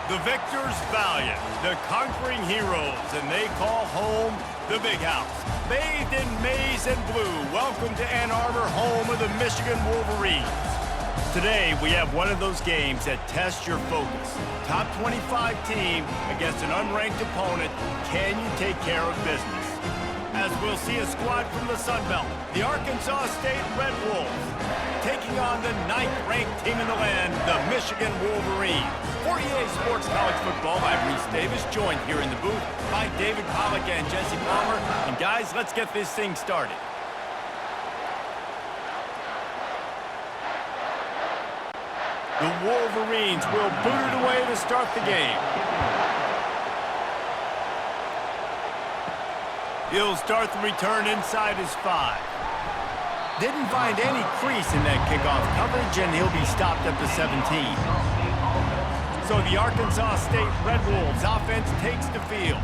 The victors valiant, the conquering heroes, and they call home the Big House. Bathed in maize and blue, welcome to Ann Arbor, home of the Michigan Wolverines. Today, we have one of those games that tests your focus. Top 25 team against an unranked opponent. Can you take care of business? As we'll see a squad from the Sun Belt, the Arkansas State Red Wolves, taking on the 9th-ranked team in the land, the Michigan Wolverines. For EA Sports College Football, I'm Reese Davis, joined here in the booth by David Pollack and Jesse Palmer. And guys, let's get this thing started. The Wolverines will boot it away to start the game. He'll start the return inside his 5. Didn't find any crease in that kickoff coverage, and he'll be stopped at the 17. So the Arkansas State Red Wolves offense takes the field.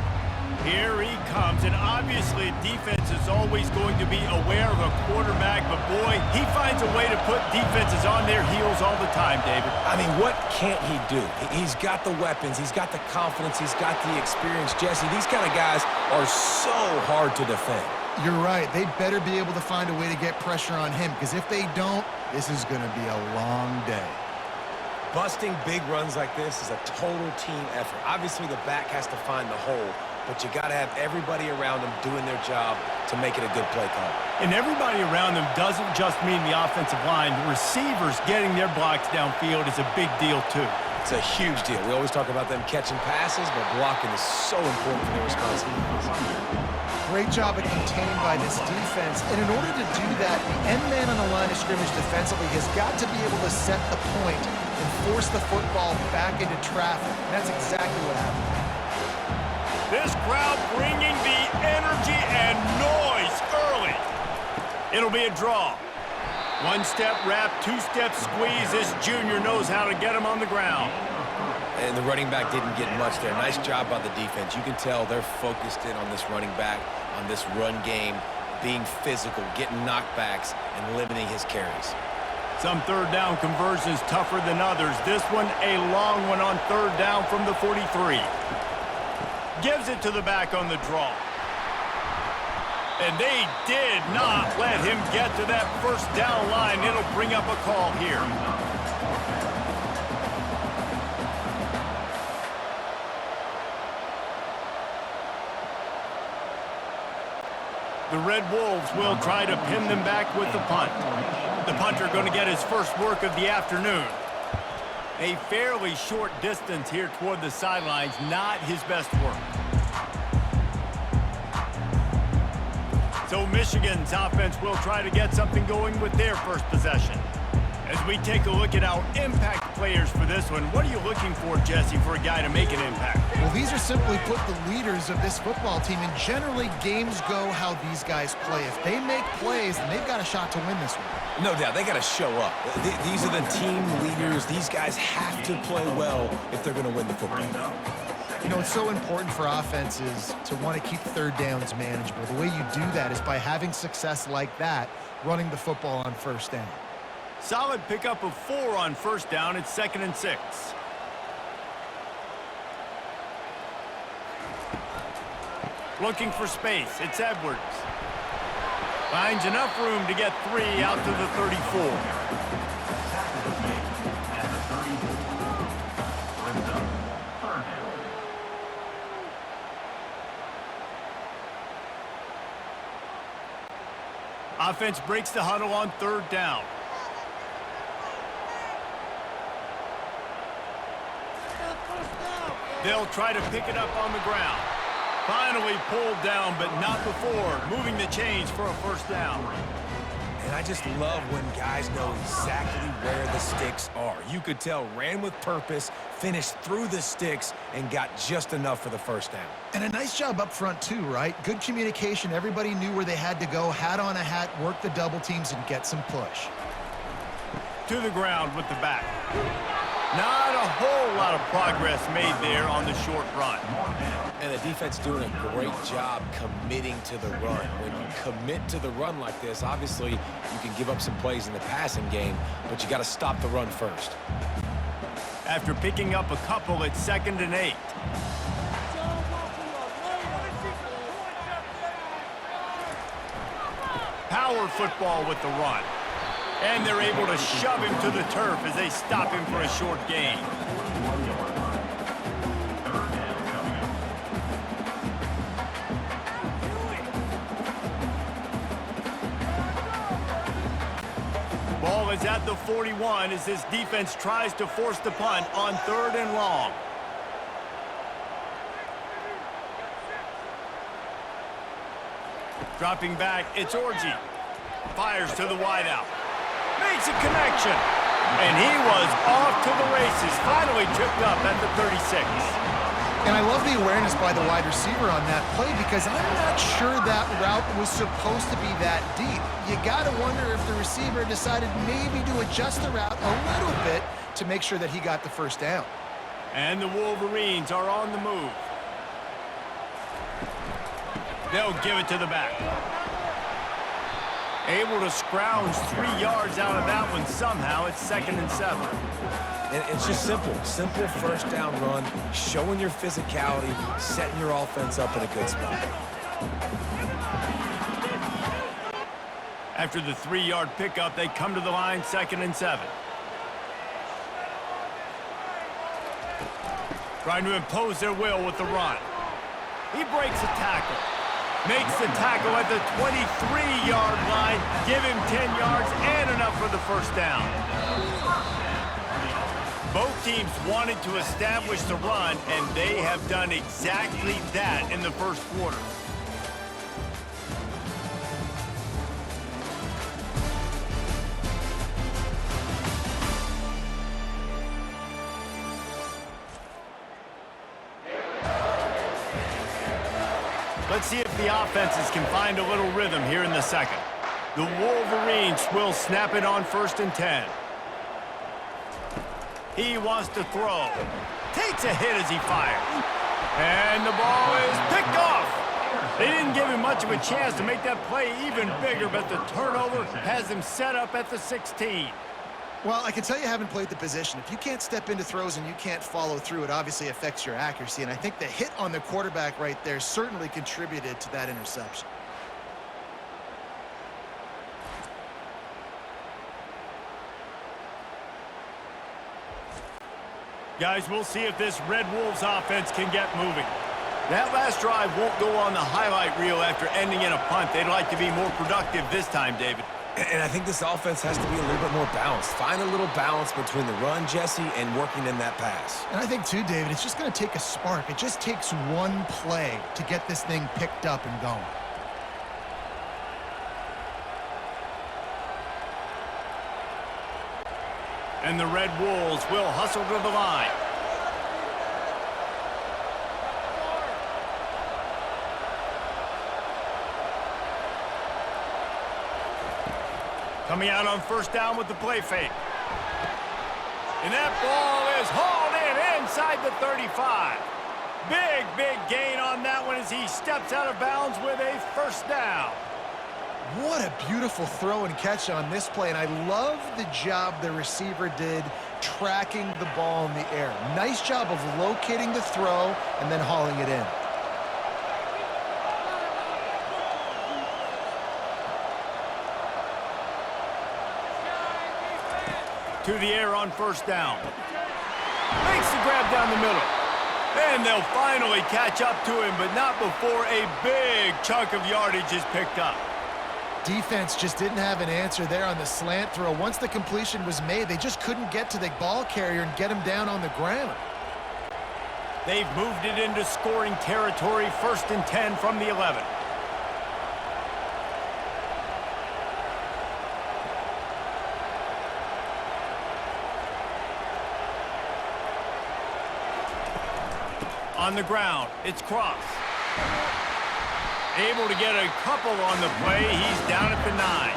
Here he comes, and obviously defense is always going to be aware of a quarterback, but boy, he finds a way to put defenses on their heels all the time, David. I mean, what can't he do? He's got the weapons, he's got the confidence, he's got the experience. Jesse, these kind of guys are so hard to defend. You're right. They better be able to find a way to get pressure on him, because if they don't, this is going to be a long day. Busting big runs like this is a total team effort. Obviously, the back has to find the hole, but you got to have everybody around them doing their job to make it a good play call. And everybody around them doesn't just mean the offensive line. The receivers getting their blocks downfield is a big deal, too. It's a huge deal. We always talk about them catching passes, but blocking is so important for their responsibilities. Great job at containing by this defense. And in order to do that, the end man on the line of scrimmage defensively has got to be able to set the point and force the football back into traffic. And that's exactly what happened. This crowd bringing the energy and noise early. It'll be a draw. One-step wrap, two-step squeeze. This junior knows how to get him on the ground. And the running back didn't get much there. Nice job by the defense. You can tell they're focused in on this running back, on this run game, being physical, getting knockbacks, and limiting his carries. Some third down conversions tougher than others. This one, a long one on third down from the 43. Gives it to the back on the draw. And they did not let him get to that first down line. It'll bring up a call here. The Red Wolves will try to pin them back with the punt. The punter going to get his first work of the afternoon. A fairly short distance here toward the sidelines, not his best work. So Michigan's offense will try to get something going with their first possession. As we take a look at our impact players for this one, what are you looking for, Jesse, for a guy to make an impact? Well, these are simply put the leaders of this football team, and generally games go how these guys play. If they make plays, then they've got a shot to win this one. No doubt, they got to show up. These are the team leaders. These guys have to play well if they're going to win the football. You know, it's so important for offenses to want to keep third downs manageable. The way you do that is by having success like that, running the football on first down. Solid pickup of 4 on first down. It's 2nd and 6. Looking for space. It's Edwards. Finds enough room to get 3 out to the 34. Offense breaks the huddle on third down. They'll try to pick it up on the ground. Finally pulled down, but not before. Moving the chains for a first down. And I just love when guys know exactly where the sticks are. You could tell ran with purpose, finished through the sticks, and got just enough for the first down. And a nice job up front too, right? Good communication. Everybody knew where they had to go. Hat on a hat, work the double teams, and get some push. To the ground with the back. Not a whole lot of progress made there on the short run. And the defense doing a great job committing to the run. When you commit to the run like this, obviously you can give up some plays in the passing game, but you got to stop the run first. after picking up a couple at 2nd and 8. Power football with the run. And they're able to shove him to the turf as they stop him for a short gain. Ball is at the 41 as this defense tries to force the punt on 3rd and long. Dropping back, it's Orji. Fires to the wideout. Makes a connection. And he was off to the races. Finally tripped up at the 36. And I love the awareness by the wide receiver on that play because I'm not sure that route was supposed to be that deep. You got to wonder if the receiver decided maybe to adjust the route a little bit to make sure that he got the first down. And the Wolverines are on the move. They'll give it to the back. Able to scrounge 3 yards out of that one somehow. It's 2nd and 7. And it's just simple first down run, showing your physicality, setting your offense up in a good spot. After the 3-yard pickup, they come to the line, 2nd and 7. Trying to impose their will with the run. He breaks a tackle. Makes the tackle at the 23-yard line. Give him 10 yards and enough for the first down. Both teams wanted to establish the run, and they have done exactly that in the first quarter. Let's see if the offenses can find a little rhythm here in the second. The Wolverines will snap it on 1st and 10. He wants to throw. Takes a hit as he fires. And the ball is picked off. They didn't give him much of a chance to make that play even bigger, but the turnover has him set up at the 16. Well, I can tell you haven't played the position. If you can't step into throws and you can't follow through, it obviously affects your accuracy. And I think the hit on the quarterback right there certainly contributed to that interception. Guys, we'll see if this Red Wolves offense can get moving. That last drive won't go on the highlight reel after ending in a punt. They'd like to be more productive this time, David. And I think this offense has to be a little bit more balanced. Find a little balance between the run, Jesse, and working in that pass. And I think, too, David, it's just going to take a spark. It just takes one play to get this thing picked up and going. And the Red Wolves will hustle to the line. Coming out on 1st down with the play fake. And that ball is hauled in inside the 35. Big gain on that one as he steps out of bounds with a 1st down. What a beautiful throw and catch on this play, and I love the job the receiver did tracking the ball in the air. Nice job of locating the throw and then hauling it in. To the air on 1st down. Makes the grab down the middle. And they'll finally catch up to him, but not before a big chunk of yardage is picked up. Defense just didn't have an answer there on the slant throw. Once the completion was made, they just couldn't get to the ball carrier and get him down on the ground. They've moved it into scoring territory, 1st and 10 from the 11. On the ground, it's Cross. Able to get a couple on the play. He's down at the 9.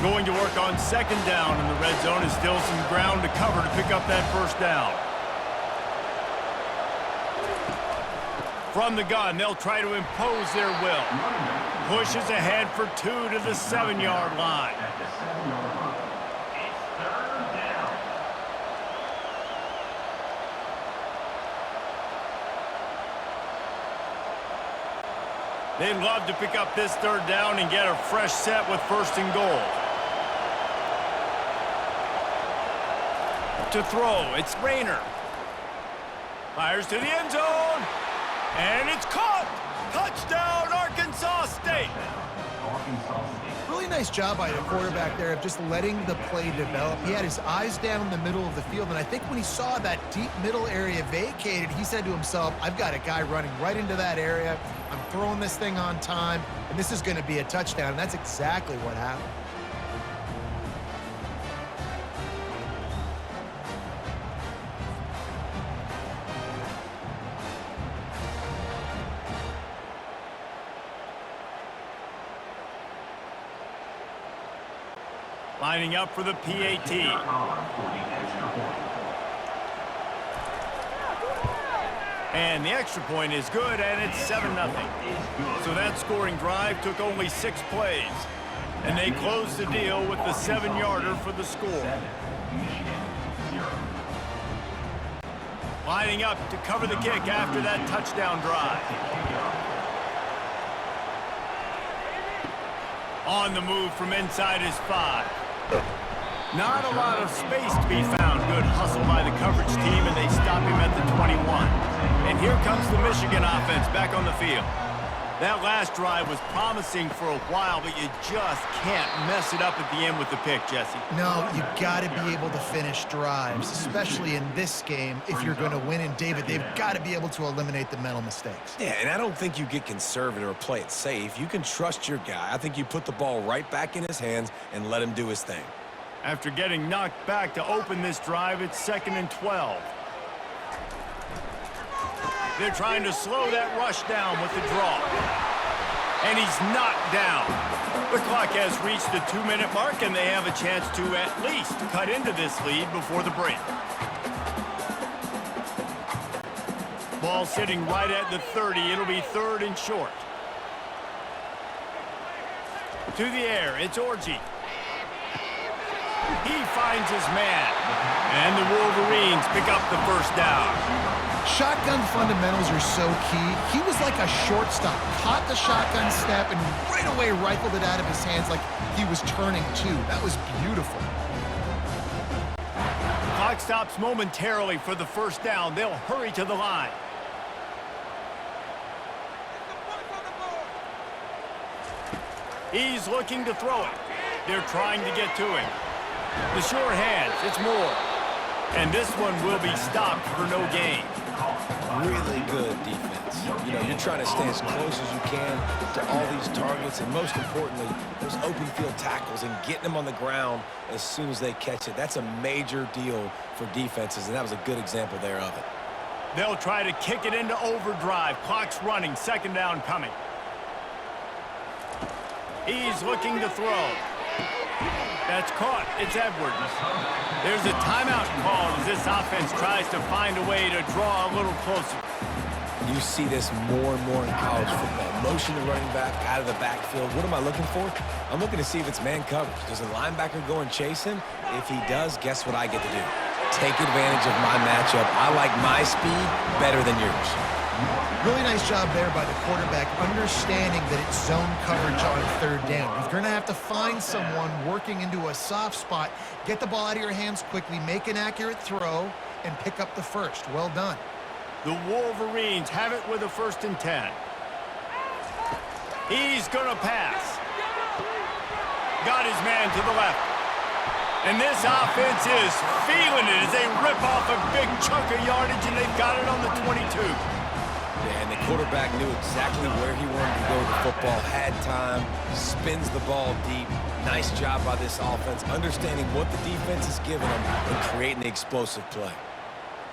Going to work on 2nd down, and the red zone is still some ground to cover to pick up that 1st down. From the gun, they'll try to impose their will. Pushes ahead for 2 to the 7-yard line. They'd love to pick up this 3rd down and get a fresh set with 1st and goal. To throw, it's Rayner. Fires to the end zone. And it's caught! Touchdown, Arkansas State! Really nice job by the quarterback there of just letting the play develop. He had his eyes down the middle of the field, and I think when he saw that deep middle area vacated, he said to himself, I've got a guy running right into that area. I'm throwing this thing on time, and this is going to be a touchdown, and that's exactly what happened. Lining up for the PAT. And the extra point is good, and it's 7-0. So that scoring drive took only 6 plays. And they closed the deal with the 7-yarder for the score. Lining up to cover the kick after that touchdown drive. On the move from inside his 5. Not a lot of space to be found. Good hustle by the coverage team, and they stop him at the 21. And here comes the Michigan offense back on the field. That last drive was promising for a while, but you just can't mess it up at the end with the pick, Jesse. No, you got to be able to finish drives, especially in this game. If you're going to win, and David, they've got to be able to eliminate the mental mistakes. Yeah, and I don't think you get conservative or play it safe. You can trust your guy. I think you put the ball right back in his hands and let him do his thing. After getting knocked back to open this drive, it's 2nd and 12. They're trying to slow that rush down with the draw. And he's knocked down. The clock has reached the 2-minute mark, and they have a chance to at least cut into this lead before the break. Ball sitting right at the 30. It'll be 3rd and short. To the air, it's Orji. He finds his man. And the Wolverines pick up the 1st down. Shotgun fundamentals are so key. He was like a shortstop, caught the shotgun snap, and right away rifled it out of his hands like he was turning 2. That was beautiful. Clock stops momentarily for the 1st down. They'll hurry to the line. He's looking to throw it. They're trying to get to him. The sure hands, it's Moore. And this one will be stopped for no gain. Really good defense. You know, you're trying to stay as close as you can to all these targets, and most importantly, those open field tackles and getting them on the ground as soon as they catch it. That's a major deal for defenses, and that was a good example there of it. They'll try to kick it into overdrive. Clock's running, 2nd down coming. He's looking to throw. That's caught. It's Edwards. There's a timeout called as this offense tries to find a way to draw a little closer. You see this more and more in college football. Motion the running back out of the backfield. What am I looking for? I'm looking to see if it's man coverage. Does the linebacker go and chase him? If he does, guess what I get to do? Take advantage of my matchup. I like my speed better than yours. Really nice job there by the quarterback, understanding that it's zone coverage on 3rd down. You're going to have to find someone working into a soft spot, get the ball out of your hands quickly, make an accurate throw, and pick up the 1st. Well done. The Wolverines have it with a 1st and 10. He's going to pass. Got his man to the left. And this offense is feeling it as they rip off a big chunk of yardage, and they've got it on the 22. Yeah, and the quarterback knew exactly where he wanted to go with the football, had time, spins the ball deep. Nice job by this offense, understanding what the defense is giving them and creating the explosive play.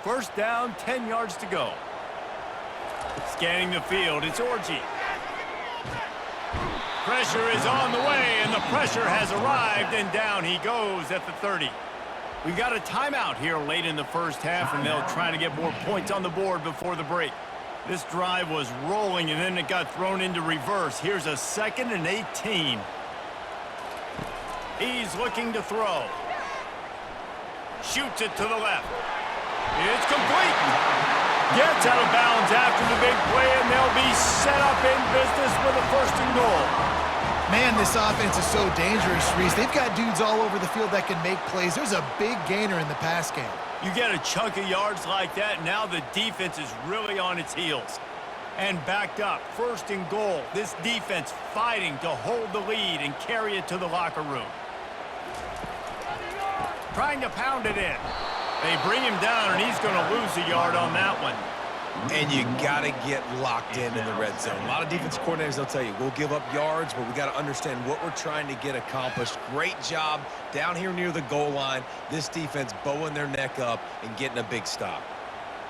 1st down, 10 yards to go. Scanning the field, it's Orji. Pressure is on the way, and the pressure has arrived, and down he goes at the 30. We've got a timeout here late in the 1st half, and they'll try to get more points on the board before the break. This drive was rolling, and then it got thrown into reverse. Here's a 2nd and 18. He's looking to throw. Shoots it to the left. It's complete. Gets out of bounds after the big play, and they'll be set up in business with a 1st and goal. Man, this offense is so dangerous, Reese. They've got dudes all over the field that can make plays. There's a big gainer in the pass game. You get a chunk of yards like that, now the defense is really on its heels. And backed up, 1st and goal. This defense fighting to hold the lead and carry it to the locker room. Trying to pound it in. They bring him down, and he's going to lose a yard on that one. And you got to get locked in the red zone. A lot of defense coordinators, they'll tell you, we'll give up yards, but we got to understand what we're trying to get accomplished. Great job down here near the goal line. This defense bowing their neck up and getting a big stop.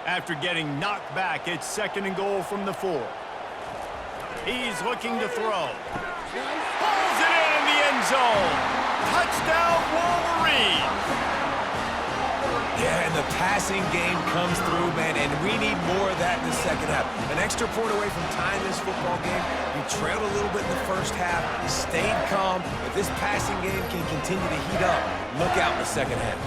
After getting knocked back, it's 2nd and goal from the 4. He's looking to throw. Pulls it in the end zone. Touchdown, Wolverines. Yeah, and the passing game comes through, man, and we need more of that in the second half. An extra point away from tying this football game. You trailed a little bit in the first half, stayed calm. If this passing game can continue to heat up, look out in the second half.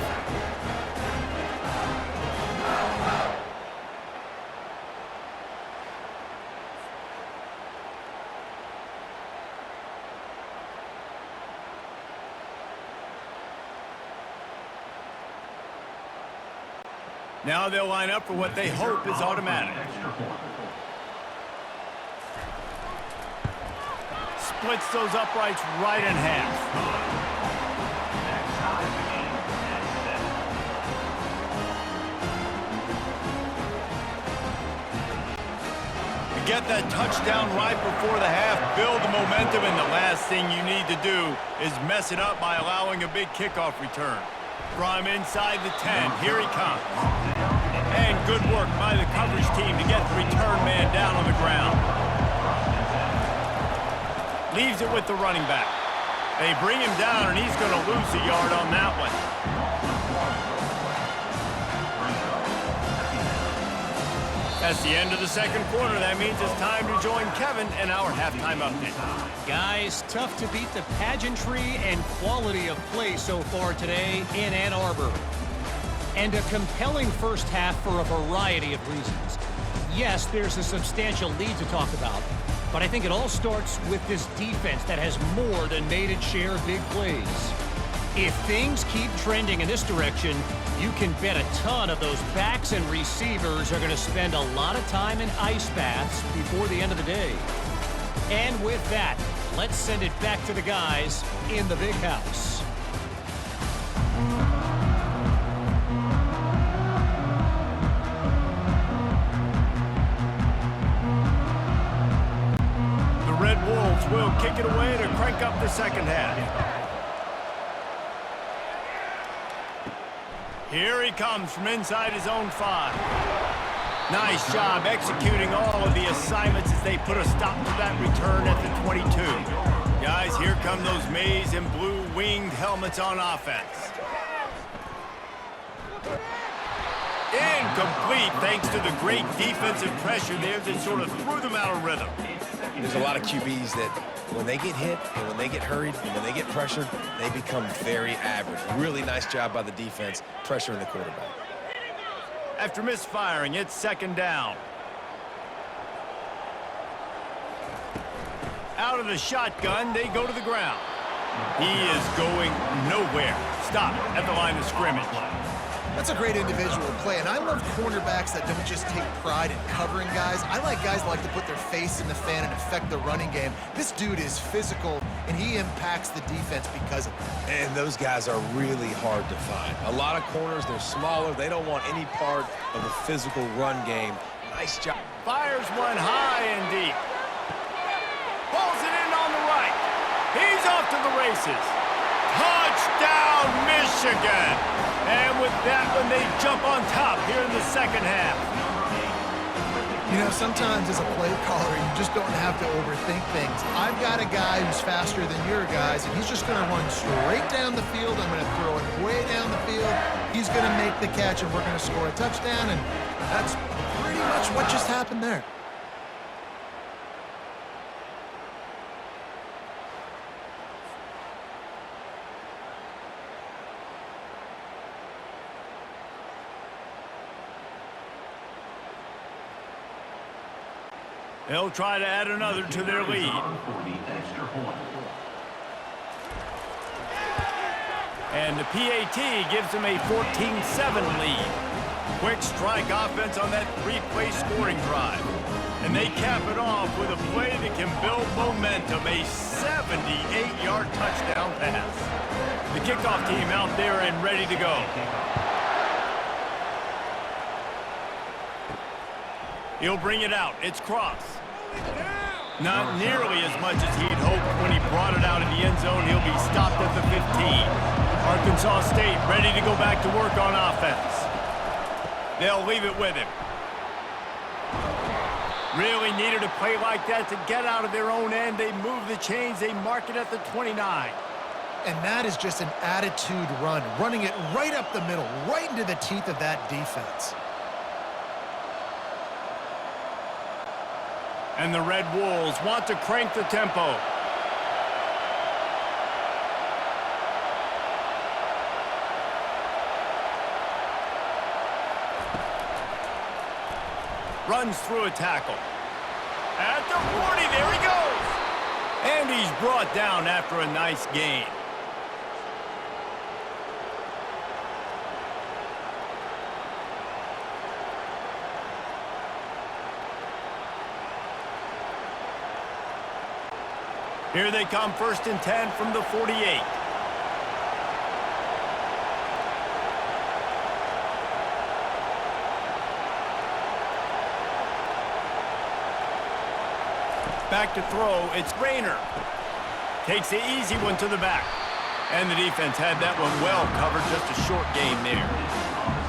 Now they'll line up for what they hope is automatic. Splits those uprights right in half. You get that touchdown right before the half, build the momentum, and the last thing you need to do is mess it up by allowing a big kickoff return. From inside the 10, here he comes. And good work by the coverage team to get the return man down on the ground. Leaves it with the running back. They bring him down, and he's going to lose a yard on that one. That's the end of the 2nd quarter. That means it's time to join Kevin in our halftime update. Guys, tough to beat the pageantry and quality of play so far today in Ann Arbor. And a compelling first half for a variety of reasons. Yes, there's a substantial lead to talk about, but I think it all starts with this defense that has more than made its share of big plays. If things keep trending in this direction, you can bet a ton of those backs and receivers are going to spend a lot of time in ice baths before the end of the day. And with that, let's send it back to the guys in the big house. The Red Wolves will kick it away to crank up the second half. Here he comes from inside his own 5. Nice job executing all of the assignments as they put a stop to that return at the 22. Guys, here come those maize and blue winged helmets on offense. Incomplete thanks to the great defensive pressure there that sort of threw them out of rhythm. There's a lot of QBs that when they get hit and when they get hurried and when they get pressured, they become very average. Really nice job by the defense pressuring the quarterback. After misfiring, it's 2nd down. Out of the shotgun, they go to the ground. He is going nowhere. Stop at the line of scrimmage. That's a great individual play, and I love cornerbacks that don't just take pride in covering guys. I like guys that like to put their face in the fan and affect the running game. This dude is physical, and he impacts the defense because of that. And those guys are really hard to find. A lot of corners, they're smaller. They don't want any part of the physical run game. Nice job. Fires one high and deep. Pulls it in on the right. He's off to the races. Touchdown, Michigan! And with that one, they jump on top here in the second half. You know, sometimes as a play caller, you just don't have to overthink things. I've got a guy who's faster than your guys, and he's just going to run straight down the field. I'm going to throw it way down the field. He's going to make the catch, and we're going to score a touchdown, and that's pretty pretty much what just happened there. They'll try to add another to their lead. And the PAT gives them a 14-7 lead. Quick strike offense on that three-play scoring drive. And they cap it off with a play that can build momentum, a 78-yard touchdown pass. The kickoff team out there and ready to go. He'll bring it out. It's Cross. Not nearly as much as he'd hoped when he brought it out in the end zone. He'll be stopped at the 15. Arkansas State ready to go back to work on offense. They'll leave it with him. Really needed a play like that to get out of their own end. They move the chains. They mark it at the 29. And that is just an attitude run, running it right up the middle, right into the teeth of that defense. And the Red Wolves want to crank the tempo. Runs through a tackle. At the 40, there he goes. And he's brought down after a nice gain. Here they come, 1st and 10 from the 48. Back to throw, it's Rayner. Takes the easy one to the back. And the defense had that one well covered, just a short gain there.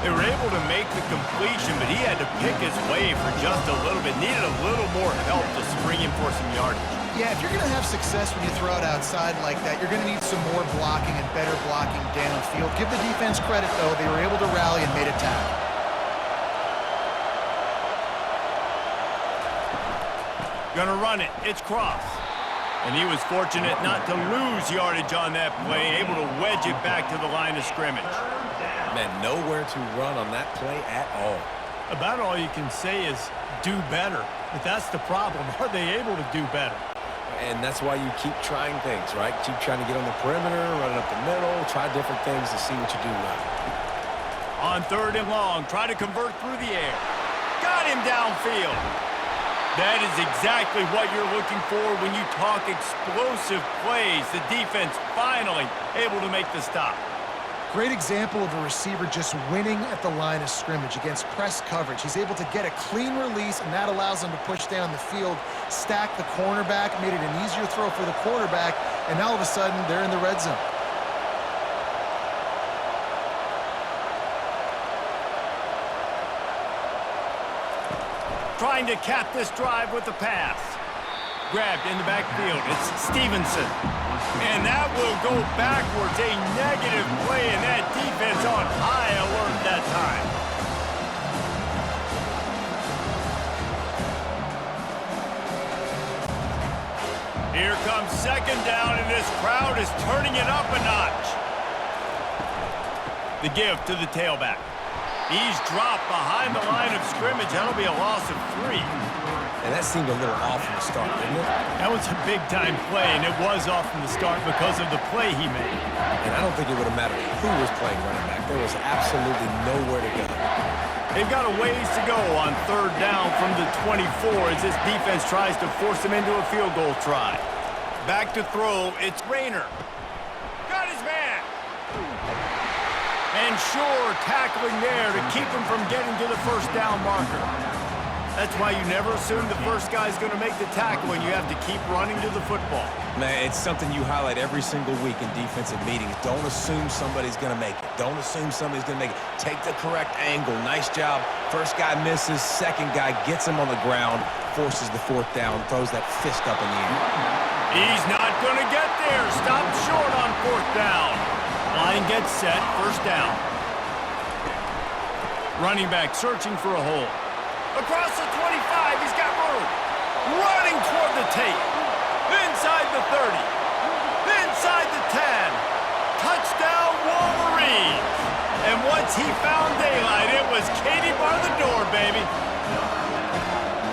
They were able to make the completion, but he had to pick his way for just a little bit. Needed a little more help to spring him for some yardage. Yeah, if you're going to have success when you throw it outside like that, you're going to need some more blocking and better blocking downfield. Give the defense credit, though. They were able to rally and made a tackle. Gonna run it. It's Cross. And he was fortunate not to lose yardage on that play, able to wedge it back to the line of scrimmage. Man, nowhere to run on that play at all. About all you can say is do better. But that's the problem. Are they able to do better? And that's why you keep trying things, right? Keep trying to get on the perimeter, run it up the middle, try different things to see what you do well. On 3rd and long, try to convert through the air. Got him downfield. That is exactly what you're looking for when you talk explosive plays. The defense finally able to make the stop. Great example of a receiver just winning at the line of scrimmage against press coverage. He's able to get a clean release, and that allows him to push down the field, stack the cornerback, made it an easier throw for the quarterback, and now all of a sudden they're in the red zone. Trying to cap this drive with the pass. Grabbed in the backfield. It's Stevenson. And that will go backwards. A negative play, and that defense on high alert that time. Here comes 2nd down, and this crowd is turning it up a notch. The give to the tailback. He's dropped behind the line of scrimmage. That'll be a loss of 3. And that seemed a little off from the start, didn't it? That was a big-time play, and it was off from the start because of the play he made. And I don't think it would have mattered who was playing running back. There was absolutely nowhere to go. They've got a ways to go on 3rd down from the 24 as this defense tries to force him into a field goal try. Back to throw, it's Rayner. Got his man. And sure, tackling there to keep him from getting to the 1st down marker. That's why you never assume the first guy's going to make the tackle, and you have to keep running to the football. Man, it's something you highlight every single week in defensive meetings. Don't assume somebody's going to make it. Don't assume somebody's going to make it. Take the correct angle. Nice job. First guy misses. Second guy gets him on the ground, forces the 4th down, throws that fist up in the air. He's not going to get there. Stopped short on 4th down. Line gets set. 1st down. Running back searching for a hole. Across the 25, he's got room. Running toward the tape. Inside the 30. Inside the 10. Touchdown, Wolverines. And once he found daylight, it was Katie bar the door, baby.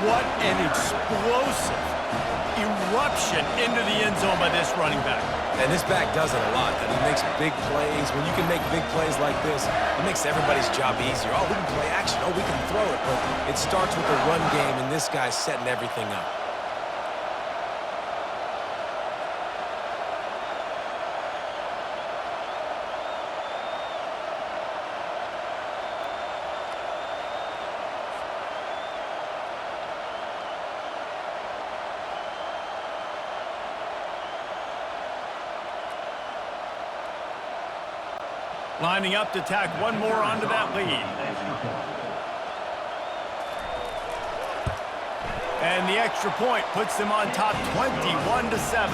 What an explosive eruption into the end zone by this running back. And this back does it a lot. He makes big plays. When you can make big plays like this, it makes everybody's job easier. Oh, we can play action. Oh, we can throw it. But it starts with the run game, and this guy's setting everything up. Lining up to tack one more onto that lead. And the extra point puts them on top 21-7.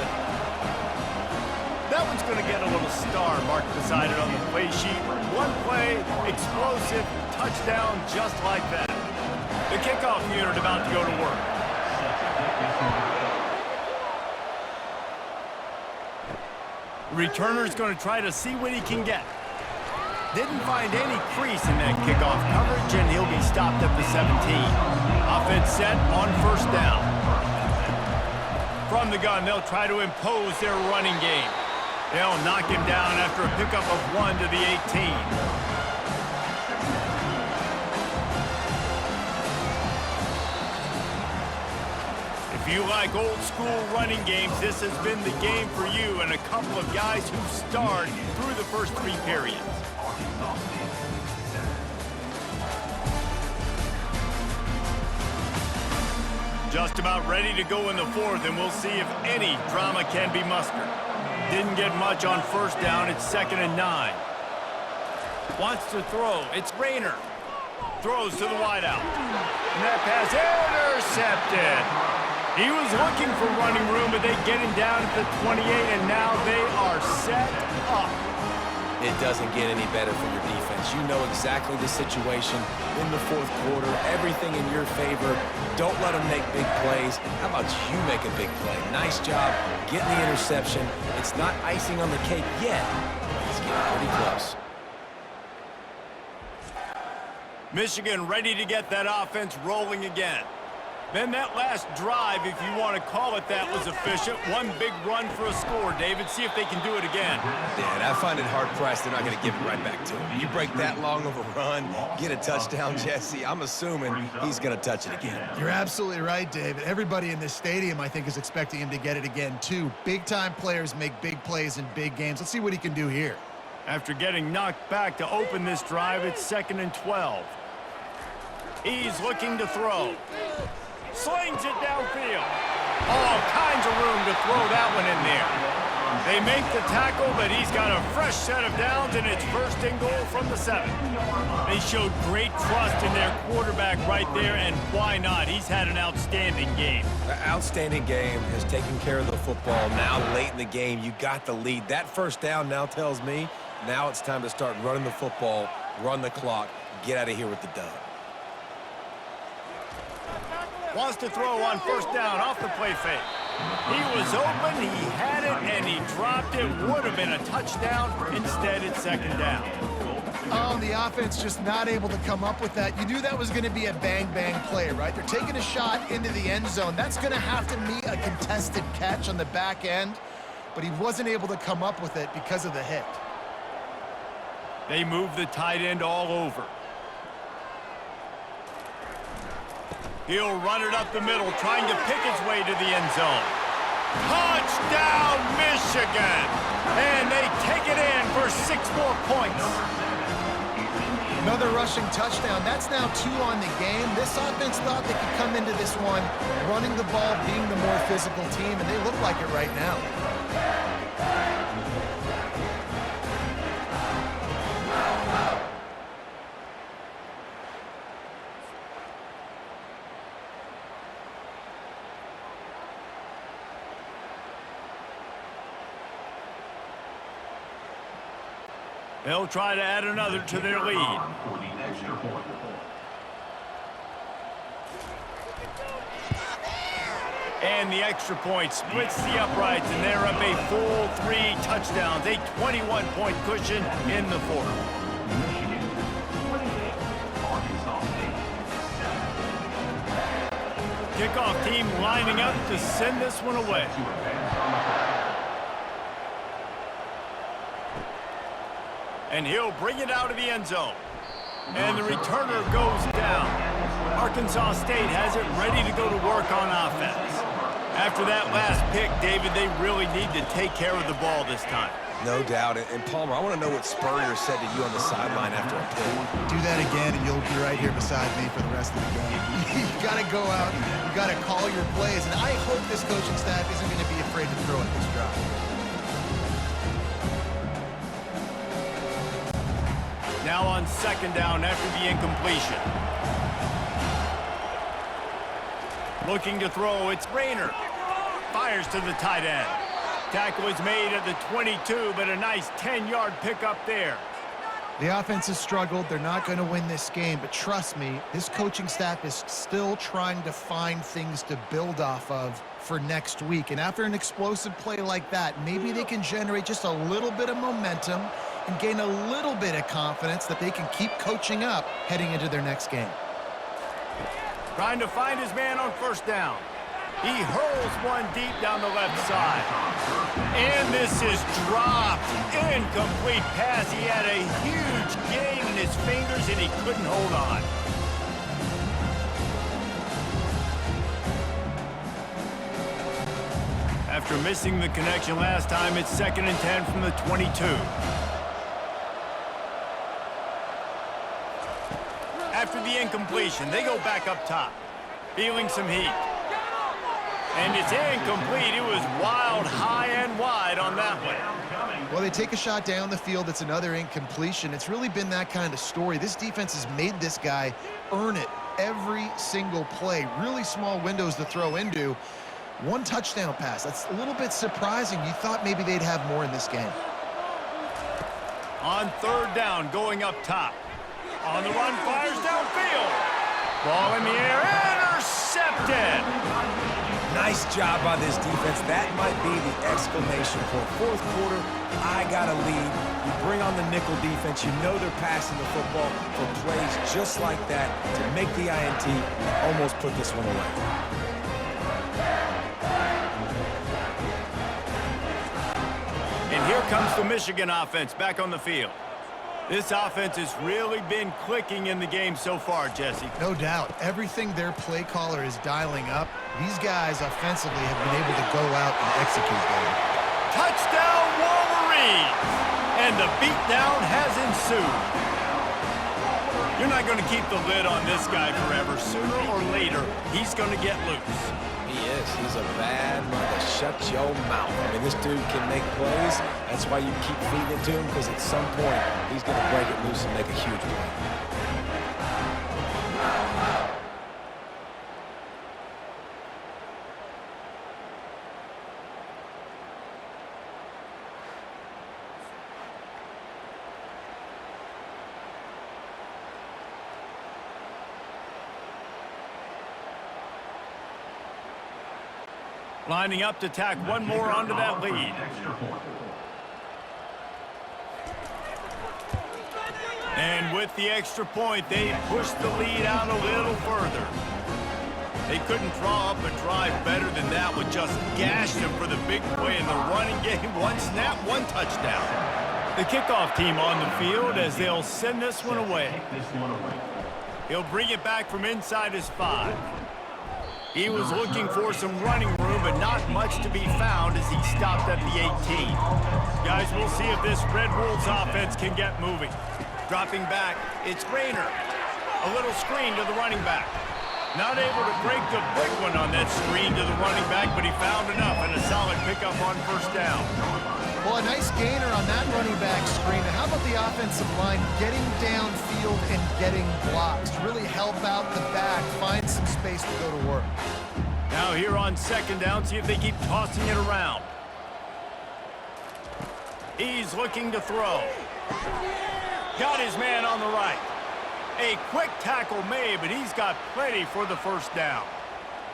That one's going to get a little star marked beside it on the play sheet. One play, explosive, touchdown just like that. The kickoff unit about to go to work. Returner's going to try to see what he can get. Didn't find any crease in that kickoff coverage, and he'll be stopped at the 17. Offense set on first down. From the gun, they'll try to impose their running game. They'll knock him down after a pickup of 1 to the 18. If you like old school running games, this has been the game for you and a couple of guys who starred through the first 3 periods. Just about ready to go in the 4th, and we'll see if any drama can be mustered. Didn't get much on first down. It's 2nd and 9. Wants to throw. It's Rayner. Throws to the wideout. And that pass intercepted. He was looking for running room, but they get him down at the 28, and now they are set up. It doesn't get any better for your defense. You know exactly the situation in the 4th quarter. Everything in your favor. Don't let them make big plays. How about you make a big play? Nice job getting the interception. It's not icing on the cake yet. It's getting pretty close. Michigan ready to get that offense rolling again. Then that last drive, if you want to call it that, was efficient. One big run for a score, David. See if they can do it again. Dan, I find it hard-pressed they're not going to give it right back to him. You break that long of a run, get a touchdown, Jesse, I'm assuming he's going to touch it again. You're absolutely right, David. Everybody in this stadium, I think, is expecting him to get it again, too. Big-time players make big plays in big games. Let's see what he can do here. After getting knocked back to open this drive, it's 2nd and 12. He's looking to throw. Slings it downfield. All kinds of room to throw that one in there. They make the tackle, but he's got a fresh set of downs, and it's 1st and goal from the 7. They showed great trust in their quarterback right there, and why not? He's had an outstanding game. The outstanding game has taken care of the football. Now, late in the game, you got the lead. That first down now tells me now it's time to start running the football, run the clock, get out of here with the dub. Wants to throw on first down off the play fake. He was open, he had it, and he dropped it. Would have been a touchdown. Instead, it's 2nd down. Oh, the offense just not able to come up with that. You knew that was going to be a bang-bang play, right? They're taking a shot into the end zone. That's going to have to meet a contested catch on the back end, but he wasn't able to come up with it because of the hit. They move the tight end all over. He'll run it up the middle, trying to pick his way to the end zone. Touchdown, Michigan! And they take it in for 6 more points. Another rushing touchdown. That's now 2 on the game. This offense thought they could come into this one running the ball, being the more physical team, and they look like it right now. They'll try to add another to their lead. And the extra point splits the uprights, and they're up a full 3 touchdowns, a 21-point cushion in the fourth. Kickoff team lining up to send this one away. And he'll bring it out of the end zone. And the returner goes down. Arkansas State has it ready to go to work on offense. After that last pick, David, they really need to take care of the ball this time. No doubt. And Palmer, I want to know what Spurrier said to you on the sideline after a pick. Do that again, and you'll be right here beside me for the rest of the game. You got to go out, you got to call your plays, and I hope this coaching staff isn't going to be afraid to throw at this drive. Now on second down after the incompletion. Looking to throw, it's Rayner. Fires to the tight end. Tackle is made at the 22, but a nice 10-yard pickup there. The offense has struggled. They're not going to win this game, but trust me, this coaching staff is still trying to find things to build off of for next week. And after an explosive play like that, maybe they can generate just a little bit of momentum and gain a little bit of confidence that they can keep coaching up heading into their next game. Trying to find his man on first down. He hurls one deep down the left side. And this is dropped. Incomplete pass. He had a huge gain in his fingers and he couldn't hold on. After missing the connection last time, it's 2nd and 10 from the 22. After the incompletion, they go back up top, feeling some heat. And it's incomplete. It was wild, high and wide on that one. Well, they take a shot down the field. It's another incompletion. It's really been that kind of story. This defense has made this guy earn it every single play. Really small windows to throw into. One touchdown pass. That's a little bit surprising. You thought maybe they'd have more in this game. On third down, going up top. On the run, fires downfield. Ball in the air, intercepted. Nice job by this defense. That might be the exclamation point. Fourth quarter, I got a lead. You bring on the nickel defense. You know they're passing the football for plays just like that to make the INT and almost put this one away. And here comes the Michigan offense back on the field. This offense has really been clicking in the game so far, Jesse. No doubt. Everything their play caller is dialing up, these guys offensively have been able to go out and execute them. Touchdown, Wolverines! And the beatdown has ensued. You're not going to keep the lid on this guy forever. Sooner or later, he's going to get loose. He is. He's a bad mother. Shut your mouth. I mean, this dude can make plays. That's why you keep feeding it to him, because at some point, he's going to break it loose and make a huge play. Lining up to tack one more onto that lead. And with the extra point, they push the lead out a little further. They couldn't draw up a drive better than that, with just gashed them for the big play in the running game. One snap, one touchdown. The kickoff team on the field as they'll send this one away. He'll bring it back from inside his 5. He was looking for some running room, but not much to be found as he stopped at the 18. Guys, we'll see if this Red Wolves offense can get moving. Dropping back, it's Rayner. A little screen to the running back. Not able to break the big one on that screen to the running back, but he found enough and a solid pickup on first down. Well, a nice gainer on that running back screen. Now, how about the offensive line getting downfield and getting blocks to really help out the back, find some space to go to work? Now here on second down, see if they keep tossing it around. He's looking to throw. Got his man on the right. A quick tackle made, but he's got plenty for the first down.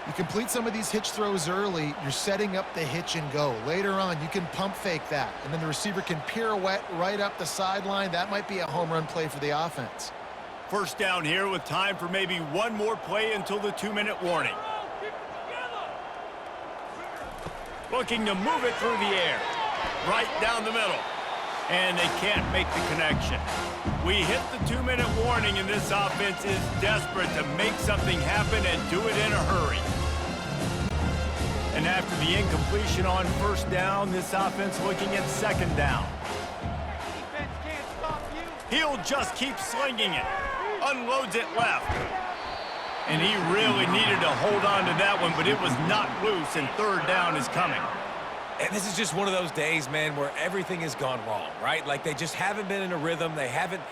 You complete some of these hitch throws early, you're setting up the hitch and go. Later on, you can pump fake that, and then the receiver can pirouette right up the sideline. That might be a home run play for the offense. First down here with time for maybe one more play until the 2-minute warning. Looking to move it through the air. Right down the middle. And they can't make the connection. We hit the 2-minute warning, and this offense is desperate to make something happen and do it in a hurry. And after the incompletion on first down, this offense looking at second down. He'll just keep slinging it. Unloads it left. And he really needed to hold on to that one, but it was not loose, and third down is coming. And this is just one of those days, man, where everything has gone wrong, right? Like they just haven't been in a rhythm. They haven't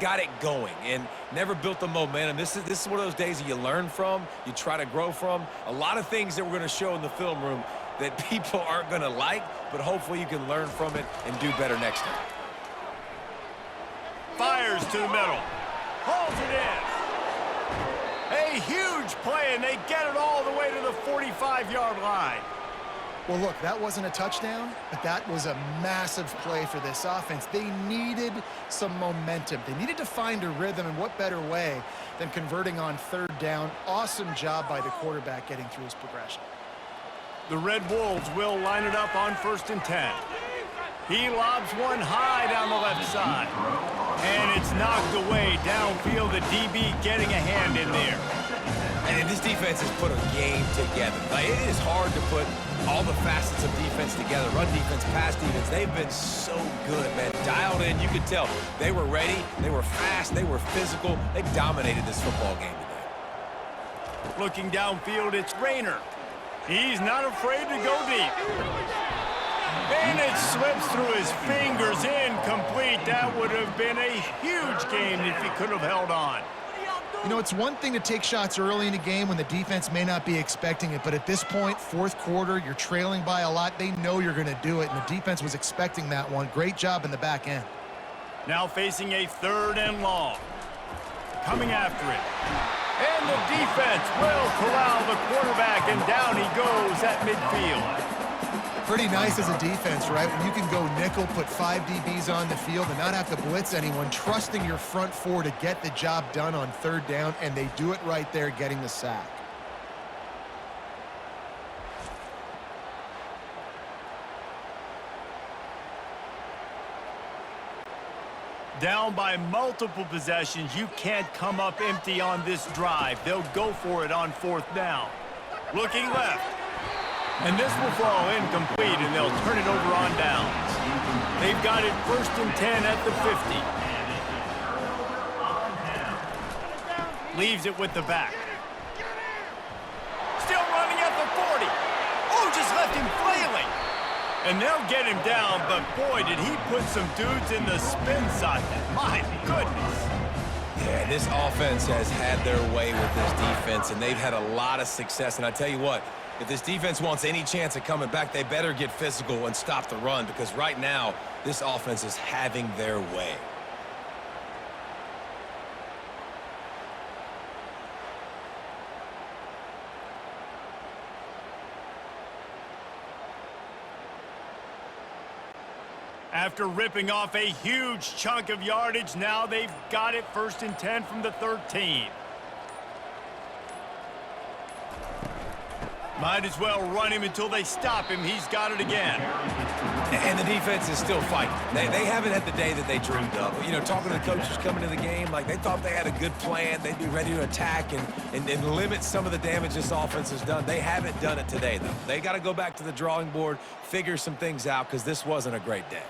got it going and never built the momentum. This is one of those days that you learn from, you try to grow from. A lot of things that we're going to show in the film room that people aren't going to like, but hopefully you can learn from it and do better next time. Fires to the middle. Hauls it in. A huge play, and they get it all the way to the 45-yard line. Well, look, that wasn't a touchdown, but that was a massive play for this offense. They needed some momentum. They needed to find a rhythm, and what better way than converting on third down. Awesome job by the quarterback getting through his progression. The Red Wolves will line it up on 1st and 10. He lobs one high down the left side. And it's knocked away downfield. The DB getting a hand in there. And this defense has put a game together. Like, it is hard to put all the facets of defense together. Run defense, pass defense. They've been so good, man. Dialed in, you could tell. They were ready. They were fast. They were physical. They dominated this football game today. Looking downfield, it's Rayner. He's not afraid to go deep. And it slips through his fingers, incomplete. That would have been a huge game if he could have held on. You know, it's one thing to take shots early in a game when the defense may not be expecting it, but at this point, fourth quarter, you're trailing by a lot. They know you're going to do it, and the defense was expecting that one. Great job in the back end. Now facing a 3rd and long. Coming after it. And the defense will corral the quarterback, and down he goes at midfield. Pretty nice as a defense, right? When you can go nickel, put 5 DBs on the field and not have to blitz anyone, trusting your front 4 to get the job done on third down, and they do it right there, getting the sack. Down by multiple possessions, you can't come up empty on this drive. They'll go for it on 4th down. Looking left. And this will fall incomplete, and they'll turn it over on downs. They've got it 1st and 10 at the 50. Leaves it with the back. Still running at the 40. Oh, just left him flailing. And they'll get him down, but boy, did he put some dudes in the spin socket. My goodness. Yeah, this offense has had their way with this defense, and they've had a lot of success. And I tell you what, if this defense wants any chance of coming back, they better get physical and stop the run, because right now, this offense is having their way. After ripping off a huge chunk of yardage, now they've got it 1st and 10 from the 13. Might as well run him until they stop him. He's got it again. And the defense is still fighting. They haven't had the day that they dreamed of. You know, talking to the coaches coming to the game, like they thought they had a good plan. They'd be ready to attack and limit some of the damage this offense has done. They haven't done it today, though. They got to go back to the drawing board, figure some things out, because this wasn't a great day.